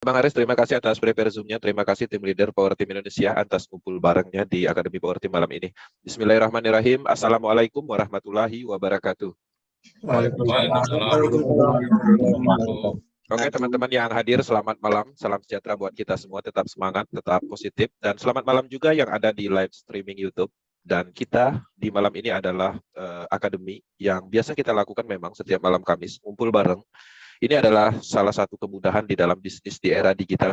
Bang Aris, terima kasih atas prepare Zoom-nya. Terima kasih tim leader Power Team Indonesia atas kumpul barengnya di Akademi Power Team malam ini. Bismillahirrahmanirrahim. Assalamualaikum warahmatullahi wabarakatuh. Waalaikumsalam. Oke, teman-teman yang hadir, selamat malam. Salam sejahtera buat kita semua. Tetap semangat, tetap positif. Dan selamat malam juga yang ada di live streaming YouTube. Dan kita di malam ini adalah akademi yang biasa kita lakukan memang setiap malam Kamis, kumpul bareng. Ini adalah salah satu kemudahan di dalam bisnis di era digital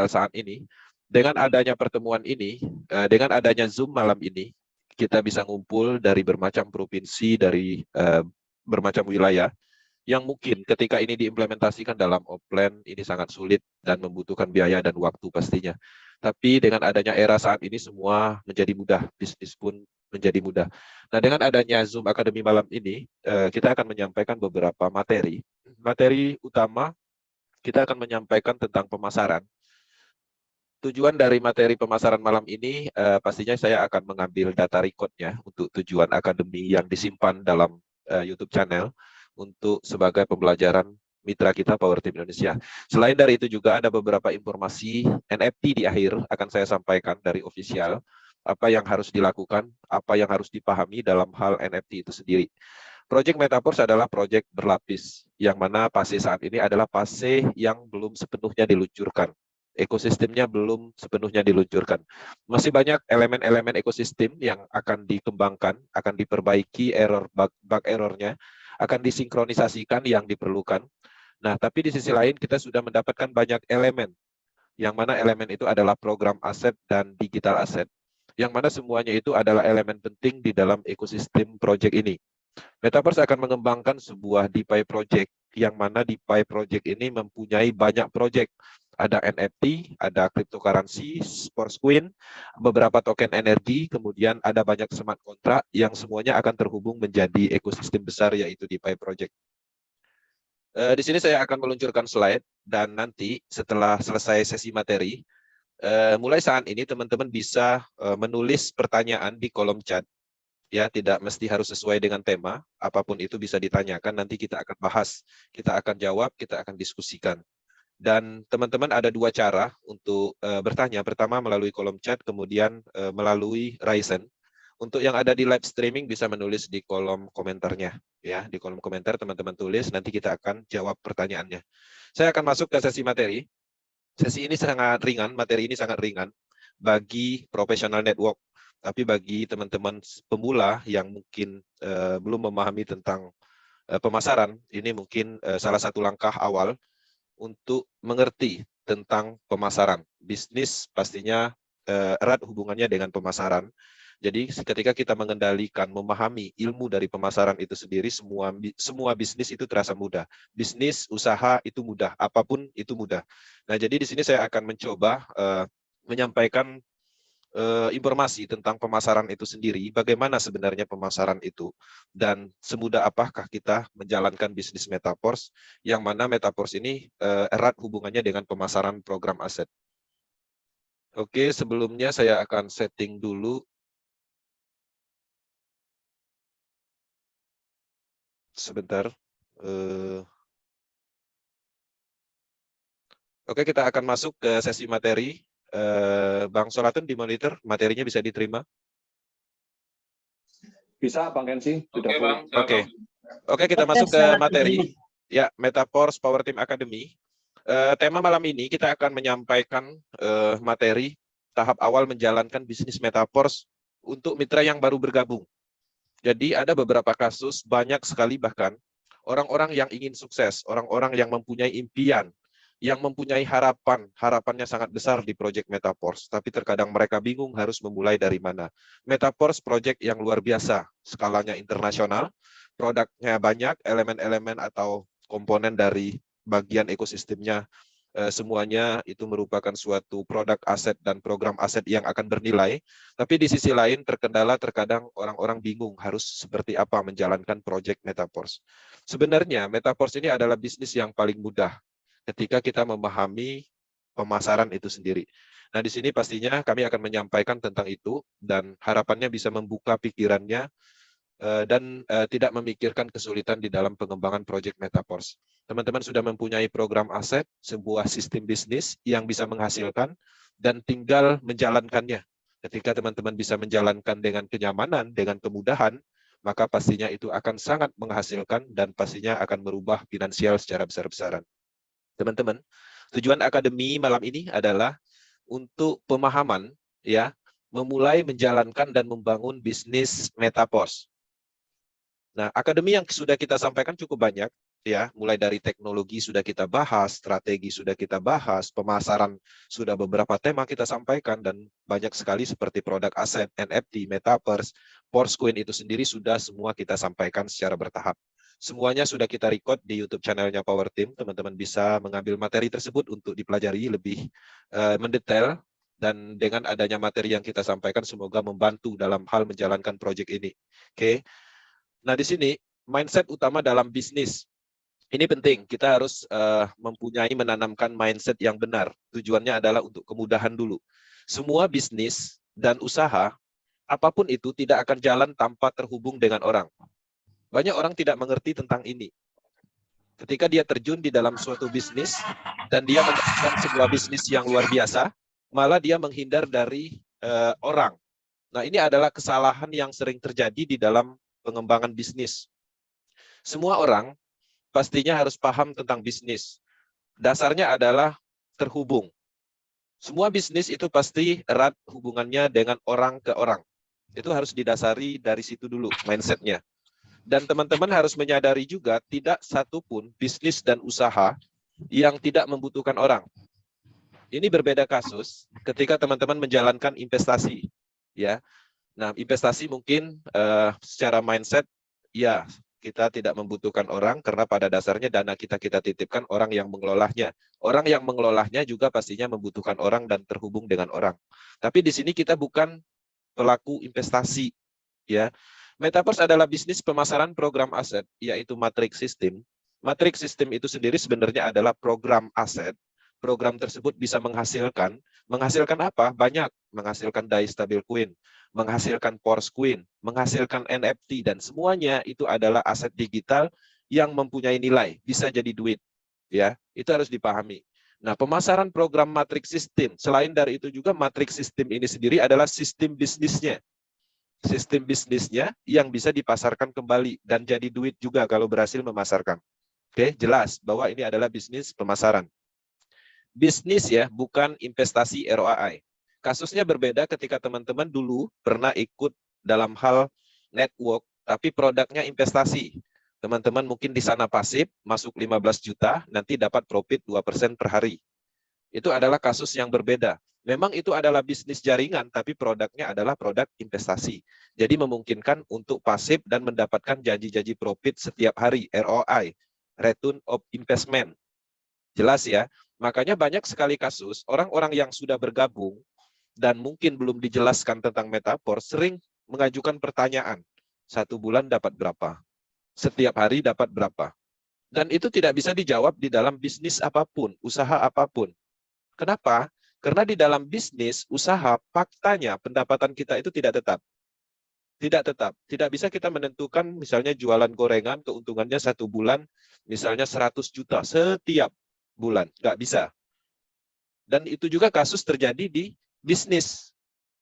saat ini. Dengan adanya pertemuan ini, dengan adanya Zoom malam ini, kita bisa ngumpul dari bermacam provinsi, dari bermacam wilayah, yang mungkin ketika ini diimplementasikan dalam offline, ini sangat sulit dan membutuhkan biaya dan waktu pastinya. Tapi dengan adanya era saat ini, semua menjadi mudah, bisnis pun menjadi mudah. Nah, dengan adanya Zoom Academy malam ini, kita akan menyampaikan beberapa materi. Materi utama, kita akan menyampaikan tentang pemasaran. Tujuan dari materi pemasaran malam ini, pastinya saya akan mengambil data recordnya untuk tujuan akademi yang disimpan dalam YouTube channel untuk sebagai pembelajaran mitra kita Power Team Indonesia. Selain dari itu juga ada beberapa informasi NFT di akhir akan saya sampaikan dari official, apa yang harus dilakukan, apa yang harus dipahami dalam hal NFT itu sendiri. Project Metaverse adalah project berlapis, yang mana fase saat ini adalah fase yang belum sepenuhnya diluncurkan. Ekosistemnya belum sepenuhnya diluncurkan. Masih banyak elemen-elemen ekosistem yang akan dikembangkan, akan diperbaiki bug errornya, akan disinkronisasikan yang diperlukan. Nah, tapi di sisi lain kita sudah mendapatkan banyak elemen, yang mana elemen itu adalah program aset dan digital aset, yang mana semuanya itu adalah elemen penting di dalam ekosistem project ini. Metaverse akan mengembangkan sebuah DeFi project, yang mana DeFi project ini mempunyai banyak project. Ada NFT, ada cryptocurrency, Sports Queen, beberapa token energi, kemudian ada banyak smart contract yang semuanya akan terhubung menjadi ekosistem besar yaitu DeFi project. Di sini saya akan meluncurkan slide dan nanti setelah selesai sesi materi, mulai saat ini teman-teman bisa menulis pertanyaan di kolom chat. Ya, tidak mesti harus sesuai dengan tema, apapun itu bisa ditanyakan, nanti kita akan bahas, kita akan jawab, kita akan diskusikan. Dan teman-teman ada dua cara untuk bertanya, pertama melalui kolom chat, kemudian melalui Ryzen. Untuk yang ada di live streaming bisa menulis di kolom komentarnya. Ya, di kolom komentar teman-teman tulis, nanti kita akan jawab pertanyaannya. Saya akan masuk ke sesi materi. Sesi ini sangat ringan, materi ini sangat ringan bagi professional network. Tapi bagi teman-teman pemula yang mungkin belum memahami tentang pemasaran, ini mungkin salah satu langkah awal untuk mengerti tentang pemasaran. Bisnis pastinya erat hubungannya dengan pemasaran. Jadi ketika kita mengendalikan, memahami ilmu dari pemasaran itu sendiri, semua bisnis itu terasa mudah. Bisnis, usaha itu mudah, apapun itu mudah. Nah, jadi di sini saya akan mencoba menyampaikan informasi tentang pemasaran itu sendiri, bagaimana sebenarnya pemasaran itu, dan semudah apakah kita menjalankan bisnis Metaverse, yang mana Metaverse ini erat hubungannya dengan pemasaran program aset. Oke, sebelumnya saya akan setting dulu. Sebentar. Oke, kita akan masuk ke sesi materi. Bang Solatun di monitor, materinya bisa diterima? Bisa, Bang Kensi. Oke, Bang. Oke, kita masuk ke materi. Ya, Metaverse Power Team Academy. Tema malam ini kita akan menyampaikan materi tahap awal menjalankan bisnis Metaverse untuk mitra yang baru bergabung. Jadi ada beberapa kasus, banyak sekali bahkan, orang-orang yang ingin sukses, orang-orang yang mempunyai impian, yang mempunyai harapannya sangat besar di proyek Metaverse, tapi terkadang mereka bingung harus memulai dari mana. Metaverse proyek yang luar biasa, skalanya internasional, produknya banyak, elemen-elemen atau komponen dari bagian ekosistemnya, semuanya itu merupakan suatu produk aset dan program aset yang akan bernilai. Tapi di sisi lain terkendala terkadang orang-orang bingung harus seperti apa menjalankan proyek Metaverse. Sebenarnya Metaverse ini adalah bisnis yang paling mudah ketika kita memahami pemasaran itu sendiri. Nah, di sini pastinya kami akan menyampaikan tentang itu dan harapannya bisa membuka pikirannya tidak memikirkan kesulitan di dalam pengembangan proyek Metaverse. Teman-teman sudah mempunyai program aset, sebuah sistem bisnis yang bisa menghasilkan dan tinggal menjalankannya. Ketika teman-teman bisa menjalankan dengan kenyamanan, dengan kemudahan, maka pastinya itu akan sangat menghasilkan dan pastinya akan merubah finansial secara besar-besaran. Teman-teman, tujuan akademi malam ini adalah untuk pemahaman, ya, memulai menjalankan dan membangun bisnis Metaverse. Nah, akademi yang sudah kita sampaikan cukup banyak, ya, mulai dari teknologi sudah kita bahas, strategi sudah kita bahas, pemasaran sudah beberapa tema kita sampaikan, dan banyak sekali seperti produk aset, NFT, Metaverse, Forcecoin itu sendiri sudah semua kita sampaikan secara bertahap. Semuanya sudah kita record di YouTube channelnya Power Team. Teman-teman bisa mengambil materi tersebut untuk dipelajari lebih mendetail, dan dengan adanya materi yang kita sampaikan semoga membantu dalam hal menjalankan proyek ini. Oke. Nah, di sini mindset utama dalam bisnis. Ini penting, kita harus menanamkan mindset yang benar. Tujuannya adalah untuk kemudahan dulu. Semua bisnis dan usaha, apapun itu tidak akan jalan tanpa terhubung dengan orang. Banyak orang tidak mengerti tentang ini. Ketika dia terjun di dalam suatu bisnis, dan dia mendapatkan sebuah bisnis yang luar biasa, malah dia menghindar dari orang. Nah, ini adalah kesalahan yang sering terjadi di dalam pengembangan bisnis. Semua orang pastinya harus paham tentang bisnis. Dasarnya adalah terhubung. Semua bisnis itu pasti erat hubungannya dengan orang ke orang. Itu harus didasari dari situ dulu mindsetnya. Dan teman-teman harus menyadari juga tidak satupun bisnis dan usaha yang tidak membutuhkan orang. Ini berbeda kasus ketika teman-teman menjalankan investasi, ya. Nah, investasi mungkin secara mindset, ya, kita tidak membutuhkan orang karena pada dasarnya dana kita titipkan orang yang mengelolanya. Orang yang mengelolanya juga pastinya membutuhkan orang dan terhubung dengan orang. Tapi di sini kita bukan pelaku investasi, ya. Metaverse adalah bisnis pemasaran program aset, yaitu matrix system. Matrix system itu sendiri sebenarnya adalah program aset. Program tersebut bisa menghasilkan apa? Banyak, menghasilkan DAI stabil coin, menghasilkan Forcecoin, menghasilkan NFT, dan semuanya itu adalah aset digital yang mempunyai nilai, bisa jadi duit, ya. Itu harus dipahami. Nah, pemasaran program matrix system, selain dari itu juga matrix system ini sendiri adalah sistem bisnisnya. Sistem bisnisnya yang bisa dipasarkan kembali dan jadi duit juga kalau berhasil memasarkan. Oke, jelas bahwa ini adalah bisnis pemasaran. Bisnis, ya, bukan investasi ROI. Kasusnya berbeda ketika teman-teman dulu pernah ikut dalam hal network, tapi produknya investasi. Teman-teman mungkin di sana pasif, masuk 15 juta, nanti dapat profit 2% per hari. Itu adalah kasus yang berbeda. Memang itu adalah bisnis jaringan, tapi produknya adalah produk investasi. Jadi memungkinkan untuk pasif dan mendapatkan janji-janji profit setiap hari, ROI, Return of Investment. Jelas, ya? Makanya banyak sekali kasus orang-orang yang sudah bergabung dan mungkin belum dijelaskan tentang Metaverse sering mengajukan pertanyaan. 1 bulan dapat berapa? Setiap hari dapat berapa? Dan itu tidak bisa dijawab di dalam bisnis apapun, usaha apapun. Kenapa? Karena di dalam bisnis, usaha, faktanya pendapatan kita itu tidak tetap. Tidak tetap. Tidak bisa kita menentukan misalnya jualan gorengan, keuntungannya 1 bulan, misalnya 100 juta setiap bulan. Nggak bisa. Dan itu juga kasus terjadi di bisnis.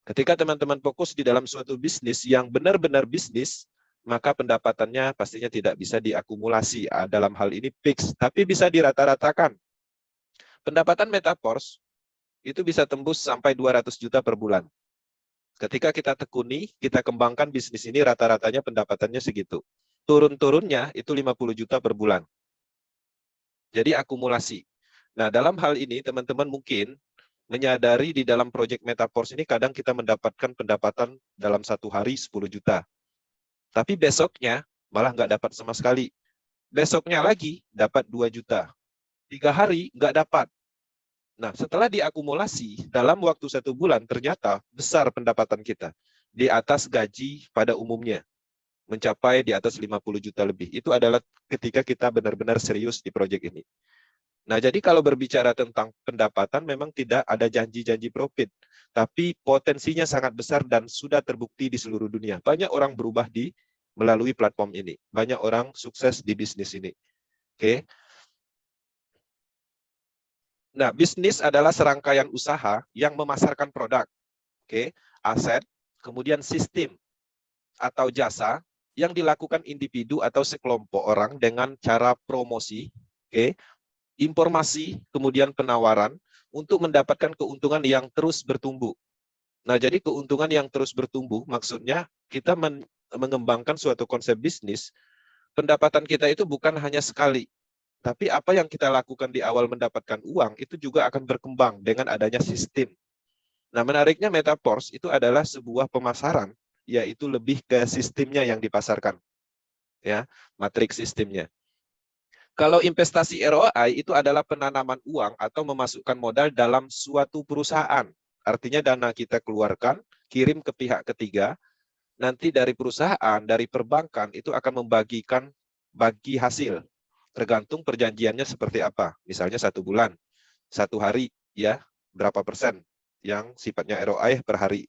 Ketika teman-teman fokus di dalam suatu bisnis yang benar-benar bisnis, maka pendapatannya pastinya tidak bisa diakumulasi. Dalam hal ini fix, tapi bisa dirata-ratakan. Pendapatan Metaverse itu bisa tembus sampai 200 juta per bulan. Ketika kita tekuni, kita kembangkan bisnis ini, rata-ratanya pendapatannya segitu. Turun-turunnya itu 50 juta per bulan. Jadi akumulasi. Nah, dalam hal ini teman-teman mungkin menyadari di dalam proyek Metaverse ini kadang kita mendapatkan pendapatan dalam 1 hari 10 juta. Tapi besoknya malah nggak dapat sama sekali. Besoknya lagi dapat 2 juta. 3 hari nggak dapat. Nah, setelah diakumulasi dalam waktu 1 bulan, ternyata besar pendapatan kita. Di atas gaji pada umumnya. Mencapai di atas 50 juta lebih. Itu adalah ketika kita benar-benar serius di proyek ini. Nah, jadi kalau berbicara tentang pendapatan, memang tidak ada janji-janji profit. Tapi potensinya sangat besar dan sudah terbukti di seluruh dunia. Banyak orang berubah di melalui platform ini. Banyak orang sukses di bisnis ini. Oke. Nah, bisnis adalah serangkaian usaha yang memasarkan produk, oke, aset, kemudian sistem atau jasa yang dilakukan individu atau sekelompok orang dengan cara promosi, oke, informasi, kemudian penawaran untuk mendapatkan keuntungan yang terus bertumbuh. Nah, jadi keuntungan yang terus bertumbuh maksudnya kita mengembangkan suatu konsep bisnis, pendapatan kita itu bukan hanya sekali, tapi apa yang kita lakukan di awal mendapatkan uang itu juga akan berkembang dengan adanya sistem. Nah, menariknya Metaverse itu adalah sebuah pemasaran, yaitu lebih ke sistemnya yang dipasarkan, ya, matriks sistemnya. Kalau investasi ROI itu adalah penanaman uang atau memasukkan modal dalam suatu perusahaan. Artinya dana kita keluarkan, kirim ke pihak ketiga, nanti dari perusahaan, dari perbankan itu akan bagi hasil. Tergantung perjanjiannya seperti apa. Misalnya 1 bulan, 1 hari, ya, berapa persen yang sifatnya ROI per hari.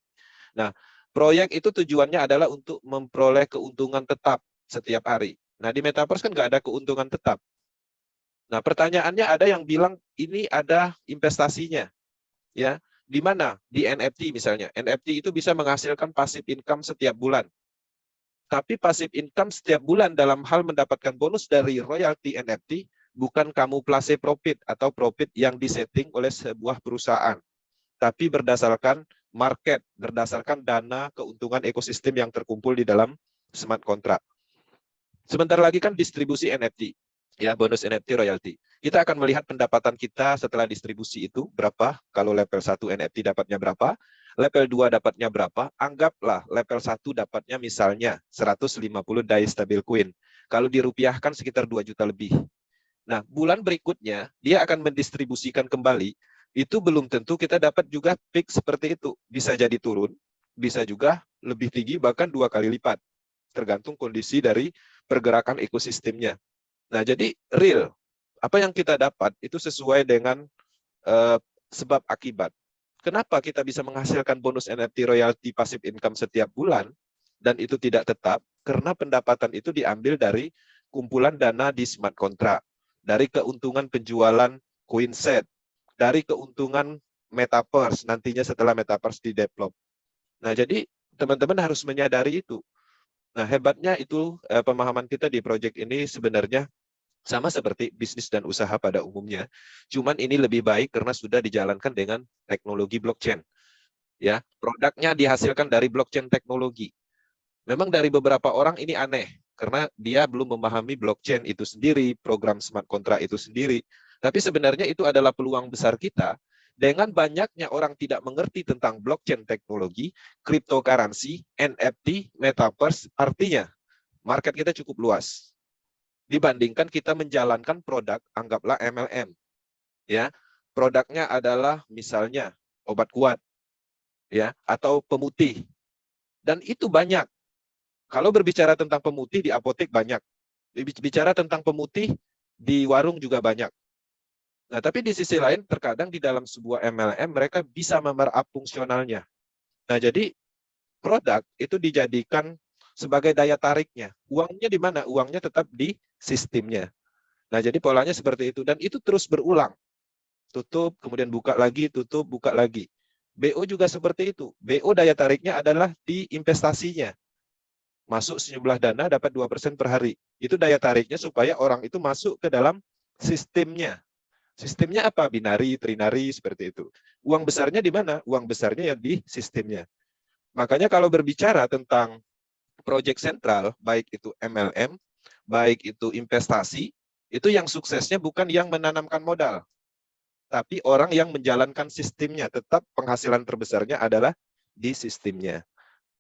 Nah, proyek itu tujuannya adalah untuk memperoleh keuntungan tetap setiap hari. Nah, di Metaverse kan nggak ada keuntungan tetap. Nah, pertanyaannya ada yang bilang ini ada investasinya, ya. Di mana? Di NFT misalnya. NFT itu bisa menghasilkan passive income setiap bulan. Tapi passive income setiap bulan dalam hal mendapatkan bonus dari royalti NFT bukan kamuflase profit atau profit yang disetting oleh sebuah perusahaan, tapi berdasarkan market, berdasarkan dana keuntungan ekosistem yang terkumpul di dalam smart contract. Sebentar lagi kan distribusi NFT, ya, bonus NFT royalti. Kita akan melihat pendapatan kita setelah distribusi itu berapa, kalau level 1 NFT dapatnya berapa, level 2 dapatnya berapa, anggaplah level 1 dapatnya misalnya 150 DAI stabil coin. Kalau dirupiahkan sekitar 2 juta lebih. Nah, bulan berikutnya dia akan mendistribusikan kembali, itu belum tentu kita dapat juga peak seperti itu. Bisa jadi turun, bisa juga lebih tinggi bahkan 2 kali lipat. Tergantung kondisi dari pergerakan ekosistemnya. Nah, jadi real, apa yang kita dapat itu sesuai dengan sebab akibat. Kenapa kita bisa menghasilkan bonus NFT royalty passive income setiap bulan dan itu tidak tetap? Karena pendapatan itu diambil dari kumpulan dana di smart contract, dari keuntungan penjualan coin set, dari keuntungan Metaverse nantinya setelah Metaverse di-develop. Nah, jadi teman-teman harus menyadari itu. Nah, hebatnya itu pemahaman kita di proyek ini sebenarnya sama seperti bisnis dan usaha pada umumnya. Cuman ini lebih baik karena sudah dijalankan dengan teknologi blockchain. Ya, produknya dihasilkan dari blockchain teknologi. Memang dari beberapa orang ini aneh karena dia belum memahami blockchain itu sendiri, program smart contract itu sendiri. Tapi sebenarnya itu adalah peluang besar kita. Dengan banyaknya orang tidak mengerti tentang blockchain teknologi, cryptocurrency, NFT, metaverse, artinya market kita cukup luas dibandingkan kita menjalankan produk, anggaplah MLM, ya, produknya adalah misalnya obat kuat, ya, atau pemutih, dan itu banyak. Kalau berbicara tentang pemutih di apotek banyak, bicara tentang pemutih di warung juga banyak. Nah, tapi di sisi lain terkadang di dalam sebuah MLM mereka bisa memerap fungsionalnya. Nah, jadi produk itu dijadikan sebagai daya tariknya. Uangnya di mana? Uangnya tetap di sistemnya. Nah, jadi polanya seperti itu. Dan itu terus berulang. Tutup, kemudian buka lagi, tutup, buka lagi. BO juga seperti itu. BO daya tariknya adalah di investasinya. Masuk sejumlah dana dapat 2% per hari. Itu daya tariknya supaya orang itu masuk ke dalam sistemnya. Sistemnya apa? Binari, trinari, seperti itu. Uang besarnya di mana? Uang besarnya yang di sistemnya. Makanya kalau berbicara tentang proyek sentral, baik itu MLM, baik itu investasi, itu yang suksesnya bukan yang menanamkan modal, tapi orang yang menjalankan sistemnya. Tetap penghasilan terbesarnya adalah di sistemnya.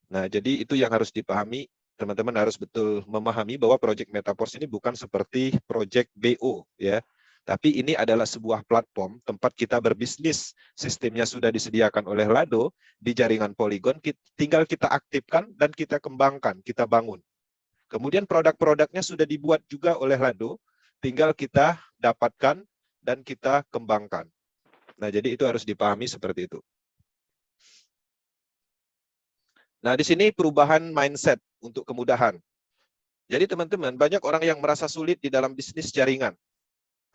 Nah, jadi itu yang harus dipahami. Teman-teman harus betul memahami bahwa proyek Metaverse ini bukan seperti proyek BO, ya. Tapi ini adalah sebuah platform tempat kita berbisnis. Sistemnya sudah disediakan oleh Lado di jaringan Polygon, tinggal kita aktifkan dan kita kembangkan, kita bangun. Kemudian produk-produknya sudah dibuat juga oleh Lado, tinggal kita dapatkan dan kita kembangkan. Nah, jadi itu harus dipahami seperti itu. Nah, di sini perubahan mindset untuk kemudahan. Jadi teman-teman, banyak orang yang merasa sulit di dalam bisnis jaringan.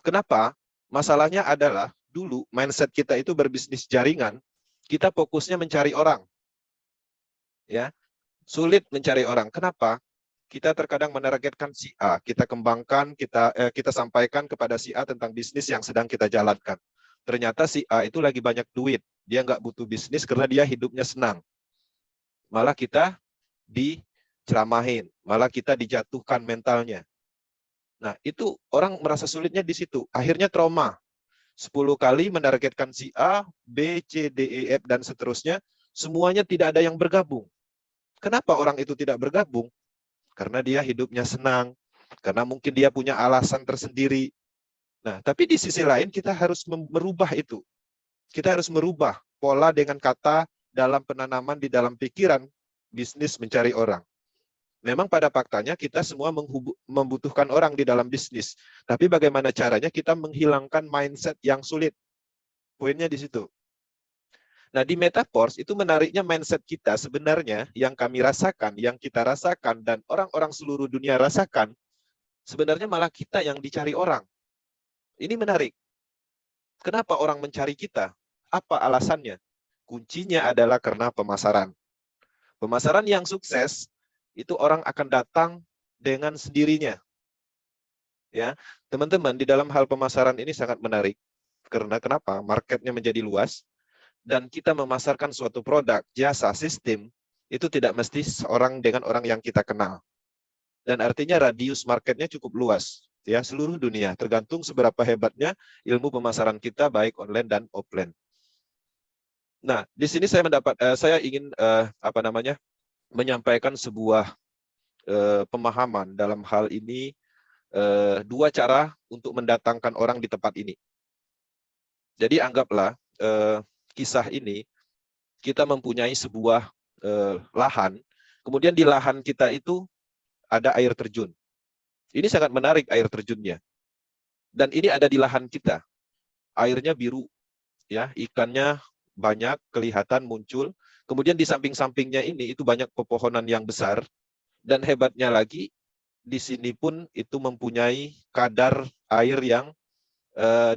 Kenapa? Masalahnya adalah dulu mindset kita itu berbisnis jaringan, kita fokusnya mencari orang. Ya, sulit mencari orang. Kenapa? Kita terkadang menargetkan si A, kita kembangkan, kita sampaikan kepada si A tentang bisnis yang sedang kita jalankan. Ternyata si A itu lagi banyak duit, dia nggak butuh bisnis karena dia hidupnya senang. Malah kita diceramahin, malah kita dijatuhkan mentalnya. Nah, itu orang merasa sulitnya di situ. Akhirnya trauma. 10 kali menargetkan si A, B, C, D, E, F, dan seterusnya, semuanya tidak ada yang bergabung. Kenapa orang itu tidak bergabung? Karena dia hidupnya senang, karena mungkin dia punya alasan tersendiri. Nah, tapi di sisi lain kita harus merubah itu. Kita harus merubah pola dengan kata dalam penanaman di dalam pikiran bisnis mencari orang. Memang pada faktanya kita semua membutuhkan orang di dalam bisnis. Tapi bagaimana caranya kita menghilangkan mindset yang sulit? Poinnya di situ. Nah, di Metaforce itu menariknya mindset kita sebenarnya yang kami rasakan, yang kita rasakan, dan orang-orang seluruh dunia rasakan, sebenarnya malah kita yang dicari orang. Ini menarik. Kenapa orang mencari kita? Apa alasannya? Kuncinya adalah karena pemasaran. Pemasaran yang sukses, itu orang akan datang dengan sendirinya. Ya, teman-teman, di dalam hal pemasaran ini sangat menarik. Karena kenapa? Marketnya menjadi luas, dan kita memasarkan suatu produk, jasa, sistem, itu tidak mesti seorang dengan orang yang kita kenal. Dan artinya radius marketnya cukup luas, ya, seluruh dunia, tergantung seberapa hebatnya ilmu pemasaran kita, baik online dan offline. Nah, di sini saya ingin menyampaikan sebuah pemahaman dalam hal ini, dua cara untuk mendatangkan orang di tempat ini. Jadi anggaplah kisah ini, kita mempunyai sebuah lahan, kemudian di lahan kita itu ada air terjun. Ini sangat menarik air terjunnya. Dan ini ada di lahan kita. Airnya biru, ya, ikannya banyak, kelihatan muncul. Kemudian di samping-sampingnya ini itu banyak pepohonan yang besar. Dan hebatnya lagi, di sini pun itu mempunyai kadar air yang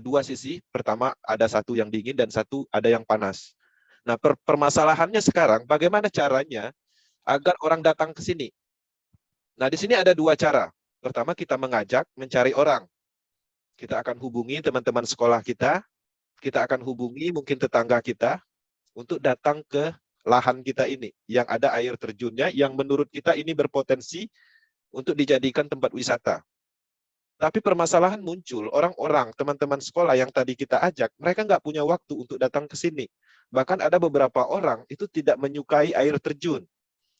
dua sisi. Pertama ada satu yang dingin dan satu ada yang panas. Nah, permasalahannya sekarang bagaimana caranya agar orang datang ke sini. Nah, di sini ada dua cara. Pertama, kita mengajak, mencari orang. Kita akan hubungi teman-teman sekolah kita akan hubungi mungkin tetangga kita untuk datang ke lahan kita ini yang ada air terjunnya, yang menurut kita ini berpotensi untuk dijadikan tempat wisata. Tapi permasalahan muncul, orang-orang, teman-teman sekolah yang tadi kita ajak, mereka nggak punya waktu untuk datang ke sini. Bahkan ada beberapa orang itu tidak menyukai air terjun.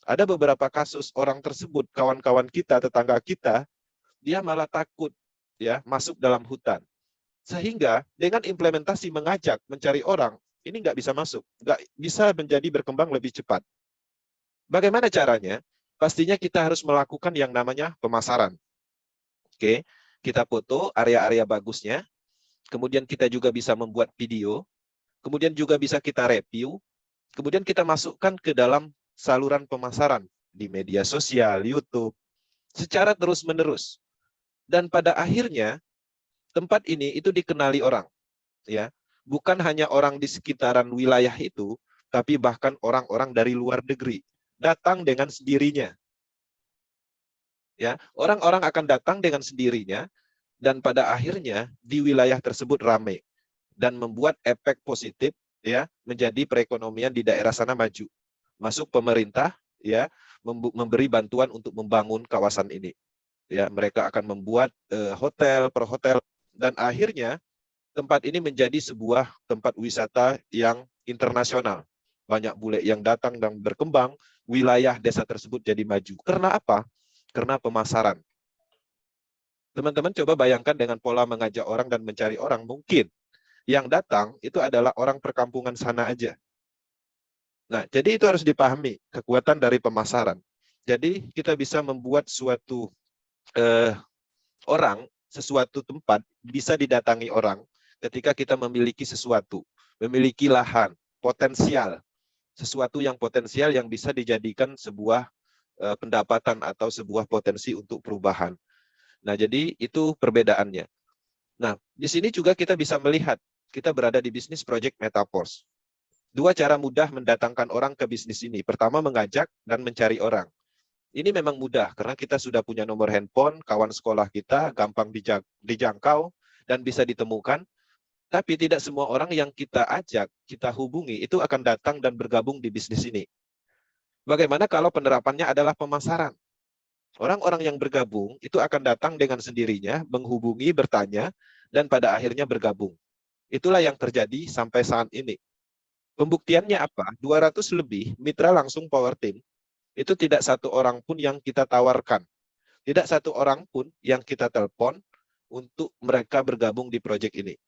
Ada beberapa kasus orang tersebut, kawan-kawan kita, tetangga kita, dia malah takut ya masuk dalam hutan. Sehingga dengan implementasi mengajak, mencari orang, ini nggak bisa masuk, nggak bisa menjadi berkembang lebih cepat. Bagaimana caranya? Pastinya kita harus melakukan yang namanya pemasaran. Oke. Kita foto area-area bagusnya, kemudian kita juga bisa membuat video, kemudian juga bisa kita review, kemudian kita masukkan ke dalam saluran pemasaran di media sosial, YouTube, secara terus-menerus. Dan pada akhirnya, tempat ini itu dikenali orang. Ya, bukan hanya orang di sekitaran wilayah itu, tapi bahkan orang-orang dari luar negeri datang dengan sendirinya. Ya, orang-orang akan datang dengan sendirinya, dan pada akhirnya di wilayah tersebut ramai dan membuat efek positif, ya, menjadi perekonomian di daerah sana maju. Masuk pemerintah, ya, memberi bantuan untuk membangun kawasan ini. Ya, mereka akan membuat hotel per hotel, dan akhirnya tempat ini menjadi sebuah tempat wisata yang internasional. Banyak bule yang datang dan berkembang, wilayah desa tersebut jadi maju. Karena apa? Karena pemasaran. Teman-teman coba bayangkan dengan pola mengajak orang dan mencari orang, mungkin yang datang itu adalah orang perkampungan sana aja. Nah, jadi itu harus dipahami, kekuatan dari pemasaran. Jadi kita bisa membuat suatu orang, sesuatu tempat bisa didatangi orang ketika kita memiliki sesuatu, memiliki lahan, potensial, sesuatu yang potensial yang bisa dijadikan sebuah pendapatan atau sebuah potensi untuk perubahan. Nah, jadi itu perbedaannya. Nah, di sini juga kita bisa melihat, kita berada di bisnis project Metaverse. Dua cara mudah mendatangkan orang ke bisnis ini. Pertama, mengajak dan mencari orang. Ini memang mudah, karena kita sudah punya nomor handphone, kawan sekolah kita, gampang dijangkau, dan bisa ditemukan. Tapi tidak semua orang yang kita ajak, kita hubungi, itu akan datang dan bergabung di bisnis ini. Bagaimana kalau penerapannya adalah pemasaran? Orang-orang yang bergabung itu akan datang dengan sendirinya, menghubungi, bertanya, dan pada akhirnya bergabung. Itulah yang terjadi sampai saat ini. Pembuktiannya apa? 200 lebih mitra langsung Power Team, itu tidak satu orang pun yang kita tawarkan. Tidak satu orang pun yang kita telepon untuk mereka bergabung di proyek ini.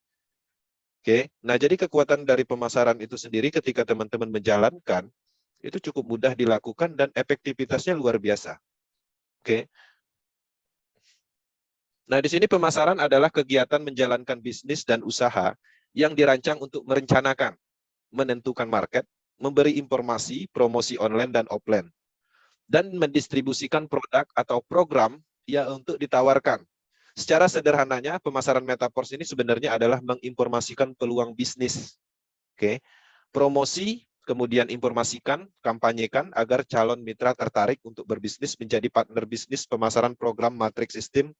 Oke, nah jadi kekuatan dari pemasaran itu sendiri ketika teman-teman menjalankan, itu cukup mudah dilakukan dan efektivitasnya luar biasa. Oke. Nah, di sini pemasaran adalah kegiatan menjalankan bisnis dan usaha yang dirancang untuk merencanakan, menentukan market, memberi informasi, promosi online dan offline, dan mendistribusikan produk atau program yang untuk ditawarkan. Secara sederhananya, pemasaran Metaverse ini sebenarnya adalah menginformasikan peluang bisnis. Oke. Promosi, kemudian informasikan, kampanyekan agar calon mitra tertarik untuk berbisnis menjadi partner bisnis pemasaran program Matrix System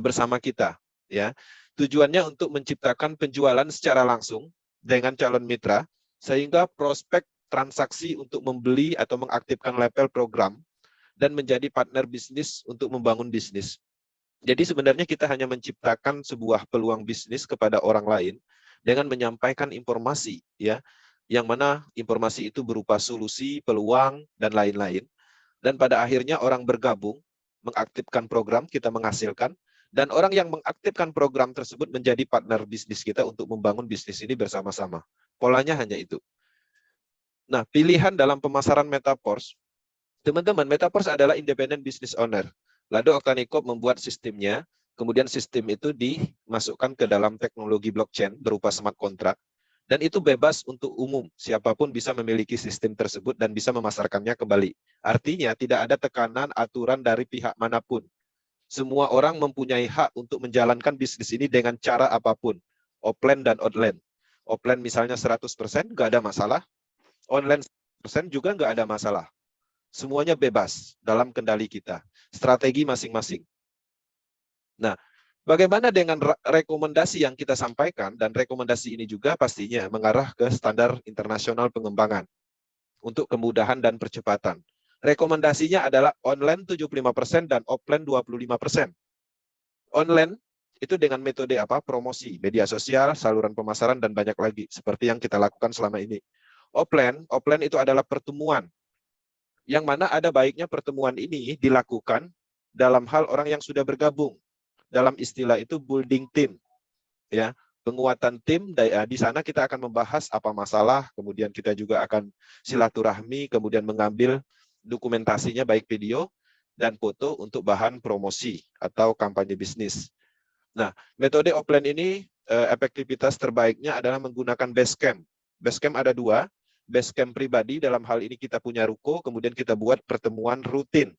bersama kita. Ya, tujuannya untuk menciptakan penjualan secara langsung dengan calon mitra, sehingga prospek transaksi untuk membeli atau mengaktifkan level program dan menjadi partner bisnis untuk membangun bisnis. Jadi sebenarnya kita hanya menciptakan sebuah peluang bisnis kepada orang lain dengan menyampaikan informasi, ya, yang mana informasi itu berupa solusi, peluang, dan lain-lain. Dan pada akhirnya orang bergabung, mengaktifkan program, kita menghasilkan, dan orang yang mengaktifkan program tersebut menjadi partner bisnis kita untuk membangun bisnis ini bersama-sama. Polanya hanya itu. Nah, pilihan dalam pemasaran Metaverse, teman-teman, Metaverse adalah independent business owner. Lado Octanicop membuat sistemnya, kemudian sistem itu dimasukkan ke dalam teknologi blockchain berupa smart contract, dan itu bebas untuk umum. Siapapun bisa memiliki sistem tersebut dan bisa memasarkannya kembali. Artinya tidak ada tekanan aturan dari pihak manapun. Semua orang mempunyai hak untuk menjalankan bisnis ini dengan cara apapun, offline dan online. Offline misalnya 100%, nggak ada masalah. Online 100% juga nggak ada masalah. Semuanya bebas dalam kendali kita. Strategi masing-masing. Nah, bagaimana dengan rekomendasi yang kita sampaikan, dan rekomendasi ini juga pastinya mengarah ke standar internasional pengembangan untuk kemudahan dan percepatan. Rekomendasinya adalah online 75% dan offline 25%. Online itu dengan metode apa? Promosi, media sosial, saluran pemasaran, dan banyak lagi, seperti yang kita lakukan selama ini. Offline itu adalah pertemuan, yang mana ada baiknya pertemuan ini dilakukan dalam hal orang yang sudah bergabung. Dalam istilah itu building team, ya, penguatan tim. Di sana kita akan membahas apa masalah, kemudian kita juga akan silaturahmi, kemudian mengambil dokumentasinya baik video dan foto untuk bahan promosi atau kampanye bisnis. Nah, metode offline ini efektivitas terbaiknya adalah menggunakan Basecamp. Basecamp ada dua, Basecamp pribadi, dalam hal ini kita punya ruko, kemudian kita buat pertemuan rutin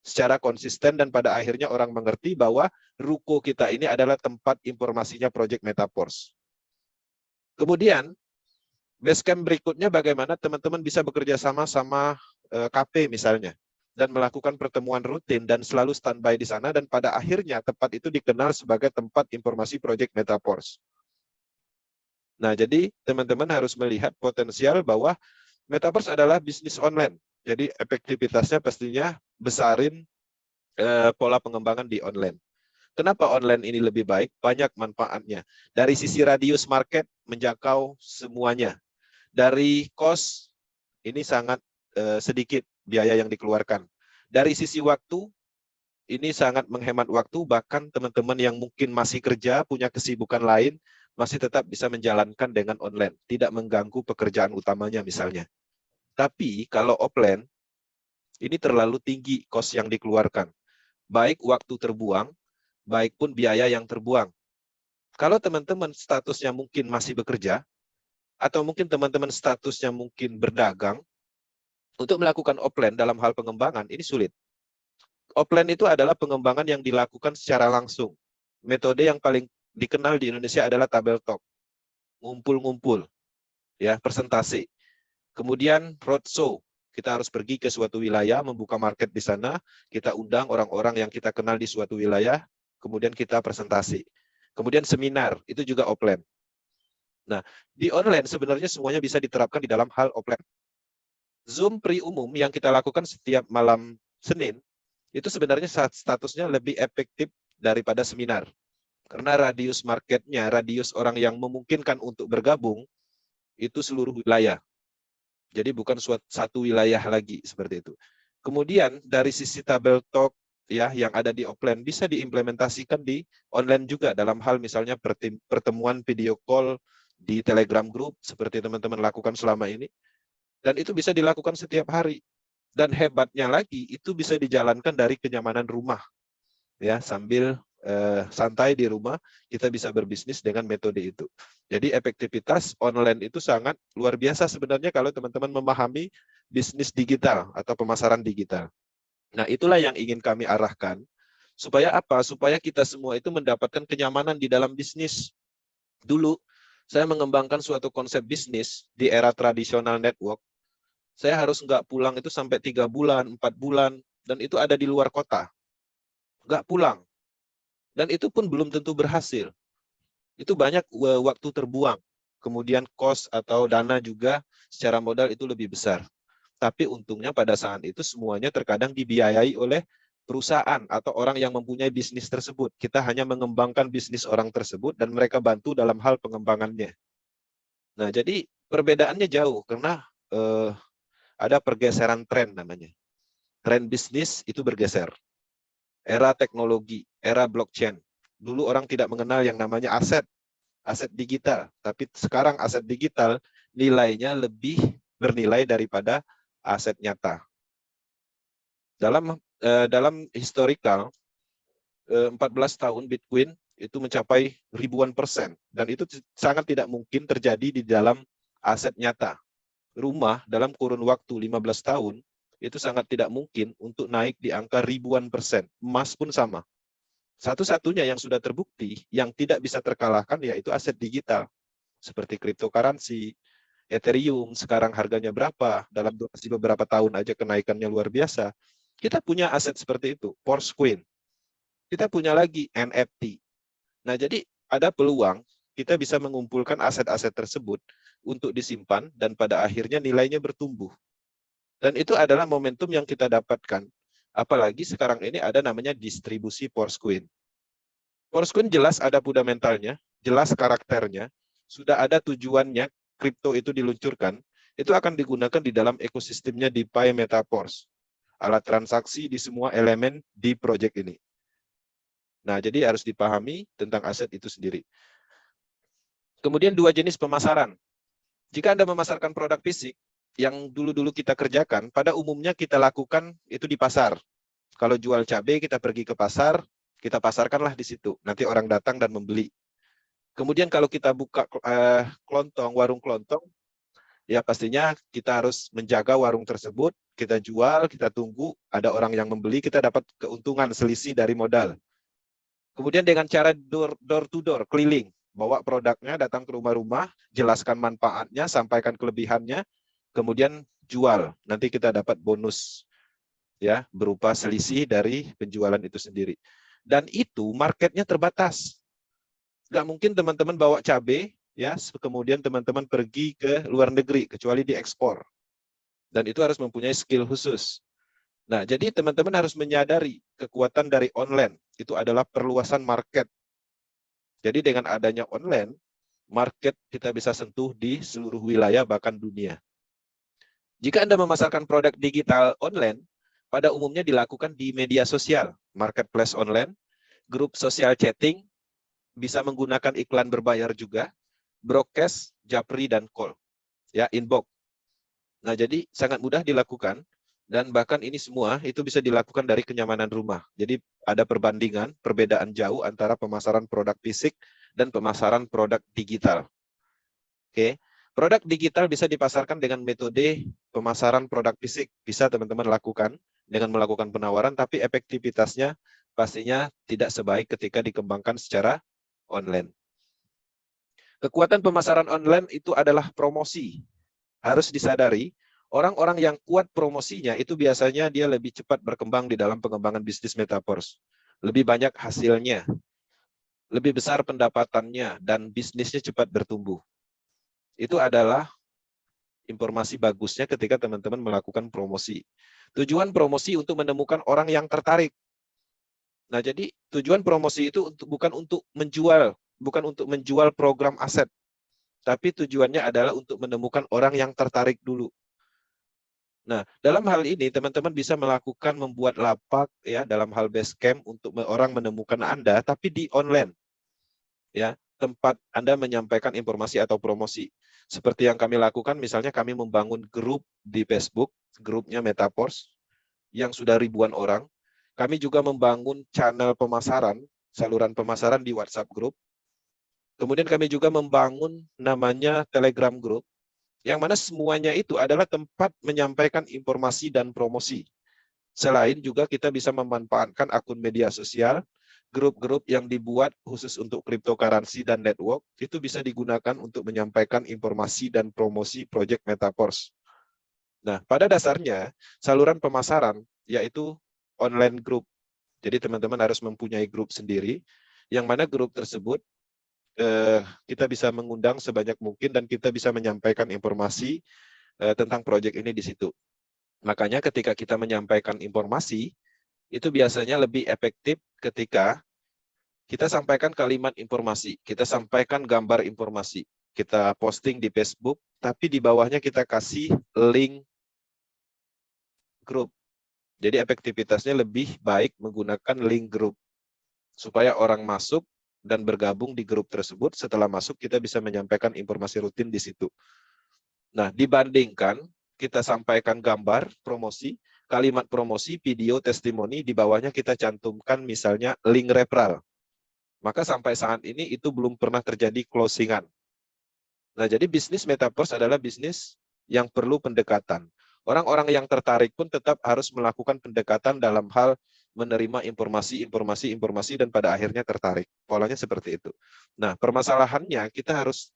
secara konsisten, dan pada akhirnya orang mengerti bahwa ruko kita ini adalah tempat informasinya Project Metaverse. Kemudian, Basecamp berikutnya bagaimana teman-teman bisa bekerja sama kafe misalnya, dan melakukan pertemuan rutin dan selalu standby di sana, dan pada akhirnya tempat itu dikenal sebagai tempat informasi Project Metaverse. Nah, jadi teman-teman harus melihat potensial bahwa Metaverse adalah bisnis online. Jadi efektivitasnya pastinya besarin pola pengembangan di online. Kenapa online ini lebih baik? Banyak manfaatnya. Dari sisi radius market, menjangkau semuanya. Dari cost, ini sangat sedikit biaya yang dikeluarkan. Dari sisi waktu, ini sangat menghemat waktu, bahkan teman-teman yang mungkin masih kerja, punya kesibukan lain, masih tetap bisa menjalankan dengan online, tidak mengganggu pekerjaan utamanya misalnya. Tapi kalau offline, ini terlalu tinggi cost yang dikeluarkan. Baik waktu terbuang, baik pun biaya yang terbuang. Kalau teman-teman statusnya mungkin masih bekerja, atau mungkin teman-teman statusnya mungkin berdagang, Untuk melakukan offline dalam hal pengembangan, ini sulit. Offline itu adalah pengembangan yang dilakukan secara langsung. Metode yang paling dikenal di Indonesia adalah tabel talk. Ngumpul-ngumpul, ya, presentasi. Kemudian roadshow. Kita harus pergi ke suatu wilayah, membuka market di sana, kita undang orang-orang yang kita kenal di suatu wilayah, kemudian kita presentasi. Kemudian seminar, itu juga offline. Nah, di online sebenarnya semuanya bisa diterapkan di dalam hal offline. Zoom pre-umum yang kita lakukan setiap malam Senin, itu sebenarnya statusnya lebih efektif daripada seminar. Karena radius marketnya, radius orang yang memungkinkan untuk bergabung, itu seluruh wilayah. Jadi bukan satu wilayah lagi seperti itu. Kemudian dari sisi tabel talk ya yang ada di offline bisa diimplementasikan di online juga dalam hal misalnya pertemuan video call di Telegram group seperti teman-teman lakukan selama ini. Dan itu bisa dilakukan setiap hari. Dan hebatnya lagi itu bisa dijalankan dari kenyamanan rumah. Ya, sambil santai di rumah, kita bisa berbisnis dengan metode itu. Jadi efektivitas online itu sangat luar biasa sebenarnya kalau teman-teman memahami bisnis digital atau pemasaran digital. Nah, itulah yang ingin kami arahkan. Supaya apa? Supaya kita semua itu mendapatkan kenyamanan di dalam bisnis. Dulu, saya mengembangkan suatu konsep bisnis di era tradisional network. Saya harus nggak pulang itu sampai 3 bulan, 4 bulan, dan itu ada di luar kota. Nggak pulang. Dan itu pun belum tentu berhasil. Itu banyak waktu terbuang. Kemudian cost atau dana juga secara modal itu lebih besar. Tapi untungnya pada saat itu semuanya terkadang dibiayai oleh perusahaan atau orang yang mempunyai bisnis tersebut. Kita hanya mengembangkan bisnis orang tersebut dan mereka bantu dalam hal pengembangannya. Nah, jadi perbedaannya jauh karena ada pergeseran tren namanya. Tren bisnis itu bergeser. Era teknologi, era blockchain. Dulu orang tidak mengenal yang namanya aset digital. Tapi sekarang aset digital nilainya lebih bernilai daripada aset nyata. Dalam historical, 14 tahun Bitcoin itu mencapai ribuan persen. Dan itu sangat tidak mungkin terjadi di dalam aset nyata. Rumah dalam kurun waktu 15 tahun, itu sangat tidak mungkin untuk naik di angka ribuan persen. Emas pun sama. Satu-satunya yang sudah terbukti, yang tidak bisa terkalahkan, yaitu aset digital. Seperti cryptocurrency, Ethereum, sekarang harganya berapa, dalam durasi beberapa tahun aja kenaikannya luar biasa. Kita punya aset seperti itu, Porsche. Kita punya lagi NFT. Nah, jadi ada peluang kita bisa mengumpulkan aset-aset tersebut untuk disimpan, dan pada akhirnya nilainya bertumbuh. Dan itu adalah momentum yang kita dapatkan. Apalagi sekarang ini ada namanya distribusi Porsche. Porsche jelas ada fundamentalnya, jelas karakternya, sudah ada tujuannya, kripto itu diluncurkan, itu akan digunakan di dalam ekosistemnya DeFi Metaverse. Alat transaksi di semua elemen di proyek ini. Nah, jadi harus dipahami tentang aset itu sendiri. Kemudian dua jenis pemasaran. Jika Anda memasarkan produk fisik, yang dulu-dulu kita kerjakan, pada umumnya kita lakukan itu di pasar. Kalau jual cabai, kita pergi ke pasar, kita pasarkanlah di situ. Nanti orang datang dan membeli. Kemudian kalau kita buka kelontong, warung kelontong, ya pastinya kita harus menjaga warung tersebut, kita jual, kita tunggu, ada orang yang membeli, kita dapat keuntungan selisih dari modal. Kemudian dengan cara door to door, keliling, bawa produknya, datang ke rumah-rumah, jelaskan manfaatnya, sampaikan kelebihannya, kemudian jual. Nanti kita dapat bonus ya berupa selisih dari penjualan itu sendiri. Dan itu marketnya terbatas. Nggak mungkin teman-teman bawa cabai, ya, kemudian teman-teman pergi ke luar negeri, kecuali diekspor. Dan itu harus mempunyai skill khusus. Nah, jadi teman-teman harus menyadari kekuatan dari online. Itu adalah perluasan market. Jadi dengan adanya online, market kita bisa sentuh di seluruh wilayah, bahkan dunia. Jika Anda memasarkan produk digital online, pada umumnya dilakukan di media sosial, marketplace online, grup sosial chatting, bisa menggunakan iklan berbayar juga, broadcast, japri, dan call, ya, inbox. Nah, jadi sangat mudah dilakukan, dan bahkan ini semua itu bisa dilakukan dari kenyamanan rumah. Jadi ada perbandingan, perbedaan jauh antara pemasaran produk fisik dan pemasaran produk digital. Oke. Produk digital bisa dipasarkan dengan metode pemasaran produk fisik. Bisa teman-teman lakukan dengan melakukan penawaran, tapi efektivitasnya pastinya tidak sebaik ketika dikembangkan secara online. Kekuatan pemasaran online itu adalah promosi. Harus disadari, orang-orang yang kuat promosinya itu biasanya dia lebih cepat berkembang di dalam pengembangan bisnis metaverse. Lebih banyak hasilnya, lebih besar pendapatannya, dan bisnisnya cepat bertumbuh. Itu adalah informasi bagusnya ketika teman-teman melakukan promosi. Tujuan promosi untuk menemukan orang yang tertarik. Nah, jadi tujuan promosi itu bukan untuk menjual program aset, tapi tujuannya adalah untuk menemukan orang yang tertarik dulu. Nah, dalam hal ini teman-teman bisa melakukan membuat lapak ya dalam hal Basecamp untuk orang menemukan Anda, tapi di online. Ya, tempat Anda menyampaikan informasi atau promosi. Seperti yang kami lakukan, misalnya kami membangun grup di Facebook, grupnya Metaverse, yang sudah ribuan orang. Kami juga membangun channel pemasaran, saluran pemasaran di WhatsApp group. Kemudian kami juga membangun namanya Telegram group, yang mana semuanya itu adalah tempat menyampaikan informasi dan promosi. Selain juga kita bisa memanfaatkan akun media sosial, grup-grup yang dibuat khusus untuk cryptocurrency dan network, itu bisa digunakan untuk menyampaikan informasi dan promosi proyek Metaverse. Nah, pada dasarnya, saluran pemasaran yaitu online group. Jadi teman-teman harus mempunyai grup sendiri, yang mana grup tersebut kita bisa mengundang sebanyak mungkin dan kita bisa menyampaikan informasi tentang proyek ini di situ. Makanya ketika kita menyampaikan informasi, itu biasanya lebih efektif ketika kita sampaikan kalimat informasi, kita sampaikan gambar informasi, kita posting di Facebook, tapi di bawahnya kita kasih link grup. Jadi efektivitasnya lebih baik menggunakan link grup, supaya orang masuk dan bergabung di grup tersebut. Setelah masuk, kita bisa menyampaikan informasi rutin di situ. Nah, dibandingkan kita sampaikan gambar promosi, kalimat promosi, video, testimoni, di bawahnya kita cantumkan misalnya link referral. Maka sampai saat ini itu belum pernah terjadi closingan. Nah, jadi bisnis Metaverse adalah bisnis yang perlu pendekatan. Orang-orang yang tertarik pun tetap harus melakukan pendekatan dalam hal menerima informasi, dan pada akhirnya tertarik. Polanya seperti itu. Nah, permasalahannya kita harus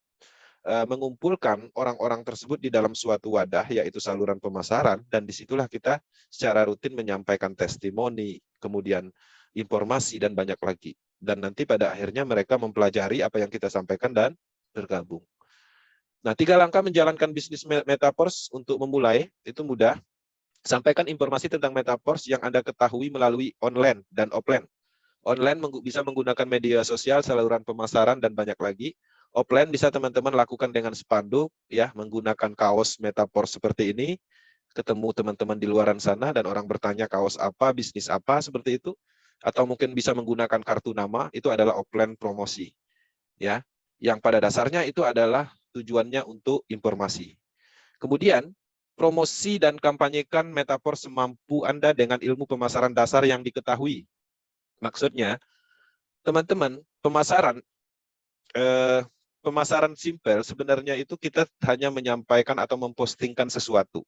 mengumpulkan orang-orang tersebut di dalam suatu wadah, yaitu saluran pemasaran, dan disitulah kita secara rutin menyampaikan testimoni, kemudian informasi, dan banyak lagi. Dan nanti pada akhirnya mereka mempelajari apa yang kita sampaikan dan bergabung. Nah, 3 langkah menjalankan bisnis Metaverse untuk memulai, itu mudah. Sampaikan informasi tentang Metaverse yang Anda ketahui melalui online dan offline. Online bisa menggunakan media sosial, saluran pemasaran, dan banyak lagi. Offline bisa teman-teman lakukan dengan spanduk, ya, menggunakan kaos Metaverse seperti ini, ketemu teman-teman di luaran sana, dan orang bertanya kaos apa, bisnis apa, seperti itu. Atau mungkin bisa menggunakan kartu nama, itu adalah offline promosi. Ya, yang pada dasarnya itu adalah tujuannya untuk informasi. Kemudian, promosi dan kampanyekan Metaverse semampu Anda dengan ilmu pemasaran dasar yang diketahui. Maksudnya, teman-teman, pemasaran simpel sebenarnya itu kita hanya menyampaikan atau mempostingkan sesuatu.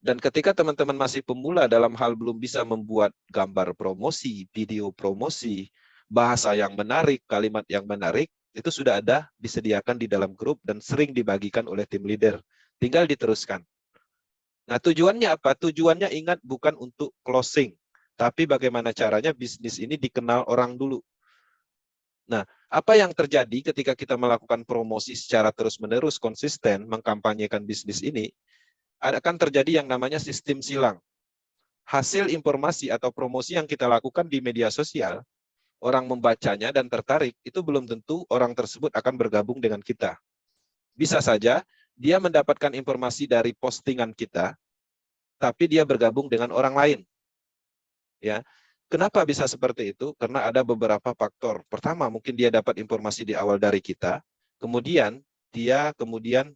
Dan ketika teman-teman masih pemula dalam hal belum bisa membuat gambar promosi, video promosi, bahasa yang menarik, kalimat yang menarik, itu sudah ada disediakan di dalam grup dan sering dibagikan oleh tim leader. Tinggal diteruskan. Nah, tujuannya apa? Tujuannya ingat bukan untuk closing, tapi bagaimana caranya bisnis ini dikenal orang dulu. Nah, apa yang terjadi ketika kita melakukan promosi secara terus-menerus, konsisten, mengkampanyekan bisnis ini, akan terjadi yang namanya sistem silang. Hasil informasi atau promosi yang kita lakukan di media sosial, orang membacanya dan tertarik, itu belum tentu orang tersebut akan bergabung dengan kita. Bisa saja dia mendapatkan informasi dari postingan kita, tapi dia bergabung dengan orang lain. Ya, kenapa bisa seperti itu? Karena ada beberapa faktor. Pertama, mungkin dia dapat informasi di awal dari kita, kemudian dia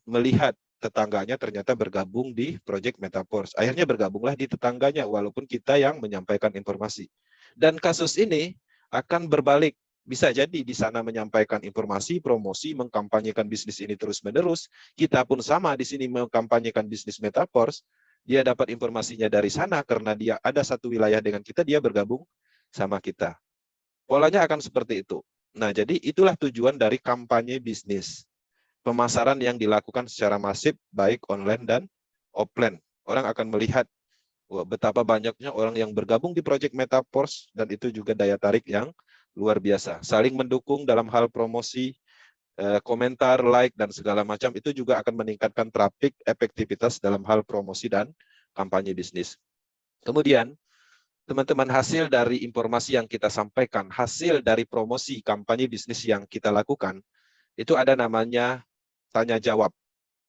melihat tetangganya ternyata bergabung di Project Metaverse. Akhirnya bergabunglah di tetangganya, walaupun kita yang menyampaikan informasi. Dan kasus ini akan berbalik. bisa jadi di sana menyampaikan informasi, promosi, mengkampanyekan bisnis ini terus-menerus. Kita pun sama di sini mengkampanyekan bisnis Metaverse. Dia dapat informasinya dari sana karena dia ada satu wilayah dengan kita, dia bergabung sama kita. Polanya akan seperti itu. Nah, jadi itulah tujuan dari kampanye bisnis. Pemasaran yang dilakukan secara masif, baik online dan offline. Orang akan melihat betapa banyaknya orang yang bergabung di Project Metaverse, dan itu juga daya tarik yang luar biasa. Saling mendukung dalam hal promosi, komentar, like, dan segala macam, itu juga akan meningkatkan traffic, efektivitas dalam hal promosi dan kampanye bisnis. Kemudian, teman-teman, hasil dari informasi yang kita sampaikan, hasil dari promosi kampanye bisnis yang kita lakukan, itu ada namanya tanya jawab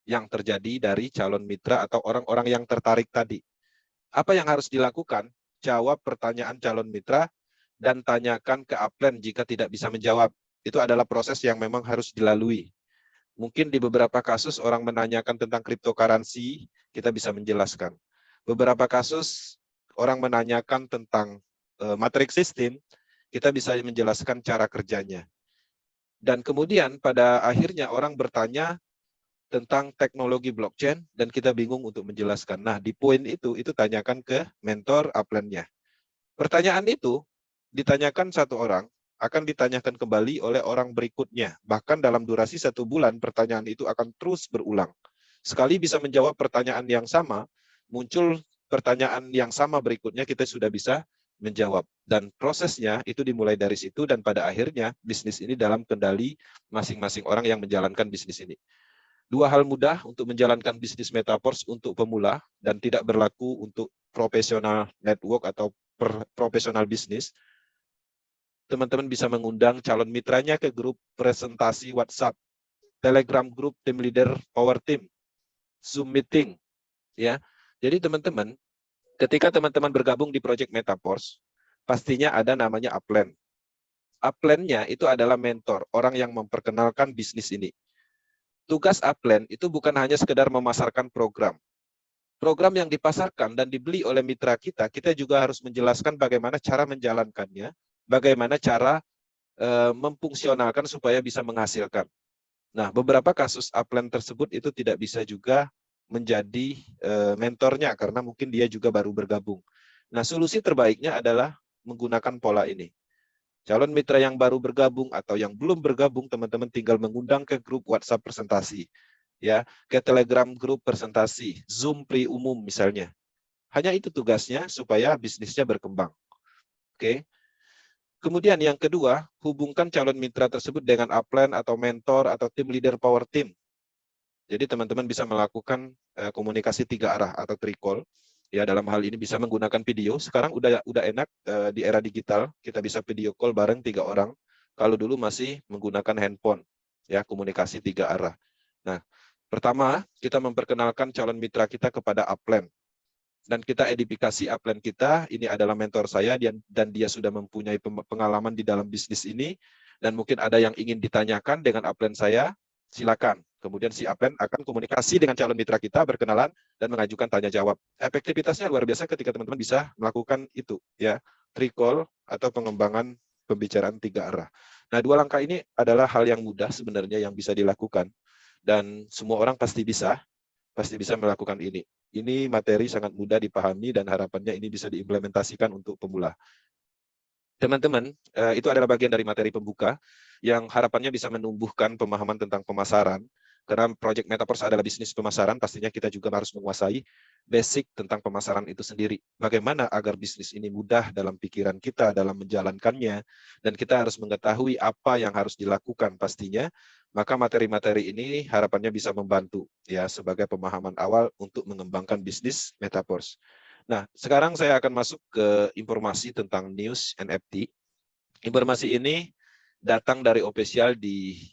yang terjadi dari calon mitra atau orang-orang yang tertarik tadi. Apa yang harus dilakukan? Jawab pertanyaan calon mitra dan tanyakan ke upline jika tidak bisa menjawab. Itu adalah proses yang memang harus dilalui. Mungkin di beberapa kasus orang menanyakan tentang cryptocurrency, kita bisa menjelaskan. Beberapa kasus orang menanyakan tentang matrix system, kita bisa menjelaskan cara kerjanya. Dan kemudian pada akhirnya orang bertanya tentang teknologi blockchain dan kita bingung untuk menjelaskan. Nah, di poin itu tanyakan ke mentor upline-nya. Pertanyaan itu ditanyakan satu orang, akan ditanyakan kembali oleh orang berikutnya. Bahkan dalam durasi 1 bulan, pertanyaan itu akan terus berulang. Sekali bisa menjawab pertanyaan yang sama, muncul pertanyaan yang sama berikutnya, kita sudah bisa menjawab. Dan prosesnya itu dimulai dari situ, dan pada akhirnya bisnis ini dalam kendali masing-masing orang yang menjalankan bisnis ini. 2 hal mudah untuk menjalankan bisnis Metaverse untuk pemula dan tidak berlaku untuk profesional network atau profesional bisnis. Teman-teman bisa mengundang calon mitranya ke grup presentasi WhatsApp, Telegram grup tim leader Power Team, Zoom meeting, ya. Jadi teman-teman, ketika teman-teman bergabung di Project Metaverse, pastinya ada namanya upline. Upline-nya itu adalah mentor, orang yang memperkenalkan bisnis ini. Tugas upline itu bukan hanya sekedar memasarkan program. Program yang dipasarkan dan dibeli oleh mitra kita, kita juga harus menjelaskan bagaimana cara menjalankannya, bagaimana cara memfungsionalkan supaya bisa menghasilkan. Nah, beberapa kasus upline tersebut itu tidak bisa juga menjadi mentornya karena mungkin dia juga baru bergabung. Nah, solusi terbaiknya adalah menggunakan pola ini. Calon mitra yang baru bergabung atau yang belum bergabung, teman-teman tinggal mengundang ke grup WhatsApp presentasi, ya, ke Telegram grup presentasi, Zoom pre-umum misalnya. Hanya itu tugasnya supaya bisnisnya berkembang. Oke. Kemudian yang kedua, hubungkan calon mitra tersebut dengan upline atau mentor atau tim leader Power Team. Jadi teman-teman bisa melakukan komunikasi 3 arah atau tricall. Ya, dalam hal ini bisa menggunakan video. Sekarang udah enak di era digital, kita bisa video call bareng 3 orang. Kalau dulu masih menggunakan handphone, ya, komunikasi 3 arah. Nah, pertama kita memperkenalkan calon mitra kita kepada upline. Dan kita edifikasi upline kita, ini adalah mentor saya dan dia sudah mempunyai pengalaman di dalam bisnis ini, dan mungkin ada yang ingin ditanyakan dengan upline saya, silakan. Kemudian si upline akan komunikasi dengan calon mitra kita, berkenalan, dan mengajukan tanya jawab. Efektivitasnya luar biasa ketika teman-teman bisa melakukan itu, ya, tricall atau pengembangan pembicaraan 3 arah. Nah, 2 langkah ini adalah hal yang mudah sebenarnya yang bisa dilakukan, dan semua orang pasti bisa melakukan ini. Ini materi sangat mudah dipahami dan harapannya ini bisa diimplementasikan untuk pemula. Teman-teman, itu adalah bagian dari materi pembuka yang harapannya bisa menumbuhkan pemahaman tentang pemasaran. Karena Project Metaverse adalah bisnis pemasaran, pastinya kita juga harus menguasai basic tentang pemasaran itu sendiri. Bagaimana agar bisnis ini mudah dalam pikiran kita dalam menjalankannya, dan kita harus mengetahui apa yang harus dilakukan pastinya. Maka materi-materi ini harapannya bisa membantu ya sebagai pemahaman awal untuk mengembangkan bisnis Metaverse. Nah, sekarang saya akan masuk ke informasi tentang news NFT. Informasi ini datang dari official di